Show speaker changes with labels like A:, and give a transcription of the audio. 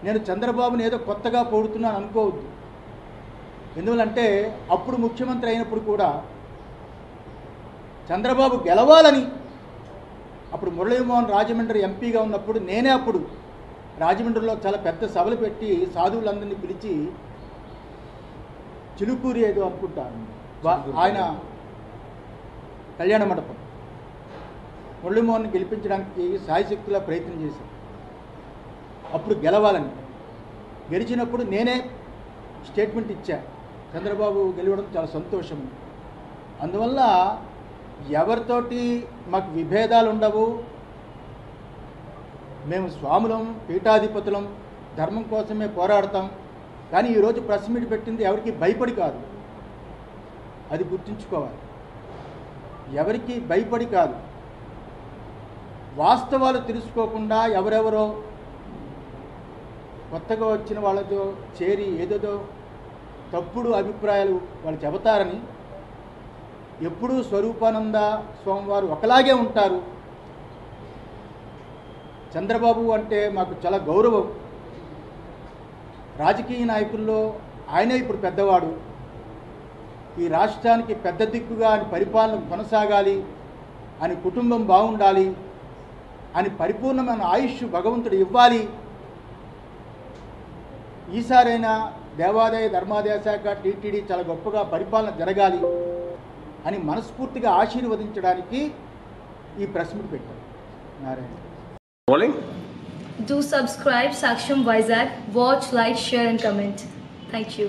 A: నేను చంద్రబాబుని ఏదో కొత్తగా పొగుడుతున్నాను అనుకోవద్దు. ఎందువల్లంటే అప్పుడు ముఖ్యమంత్రి అయినప్పుడు కూడా చంద్రబాబు గెలవాలని, అప్పుడు మురళీమోహన్ రాజమండ్రి ఎంపీగా ఉన్నప్పుడు నేనే అప్పుడు రాజమండ్రిలో చాలా పెద్ద సభలు పెట్టి సాధువులందరినీ పిలిచి, చిలుకూరి ఏదో అనుకుంటాను ఆయన కళ్యాణ మండపం, మురళీమోహన్ గెలిపించడానికి సాయశక్తిలా ప్రయత్నం చేశాను. అప్పుడు గెలవాలని, గెలిచినప్పుడు నేనే స్టేట్మెంట్ ఇచ్చా, చంద్రబాబు గెలవడం చాలా సంతోషం. అందువల్ల ఎవరితోటి మాకు విభేదాలు ఉండవు. మేము స్వాములం, పీఠాధిపతులం, ధర్మం కోసమే పోరాడతాం. కానీ ఈరోజు ప్రెస్ మీట్ పెట్టింది ఎవరికి భయపడి కాదు, అది గుర్తుంచుకోవాలి. ఎవరికి భయపడి కాదు, వాస్తవాలు తెలుసుకోకుండా ఎవరెవరో కొత్తగా వచ్చిన వాళ్ళతో చేరి ఏదేదో తప్పుడు అభిప్రాయాలు వాళ్ళు చెబుతారని. ఎప్పుడూ స్వరూపానంద స్వామివారు ఒకలాగే ఉంటారు. చంద్రబాబు అంటే మాకు చాలా గౌరవం. రాజకీయ నాయకుల్లో ఆయనే ఇప్పుడు పెద్దవాడు. ఈ రాష్ట్రానికి పెద్ద దిక్కుగా అని పరిపాలన కొనసాగాలి అని, కుటుంబం బాగుండాలి అని, పరిపూర్ణమైన ఆయుష్ భగవంతుడు ఇవ్వాలి. ఈసారైనా దేవాదాయ ధర్మాదాయ శాఖ టీటీడీ చాలా గొప్పగా పరిపాలన జరగాలి అని మనస్ఫూర్తిగా ఆశీర్వదించడానికి ఈ ప్రెస్ మీట్ పెట్టారు. Narayana.
B: Do subscribe Saksham Vizag. Watch, like, share and comment. Thank you.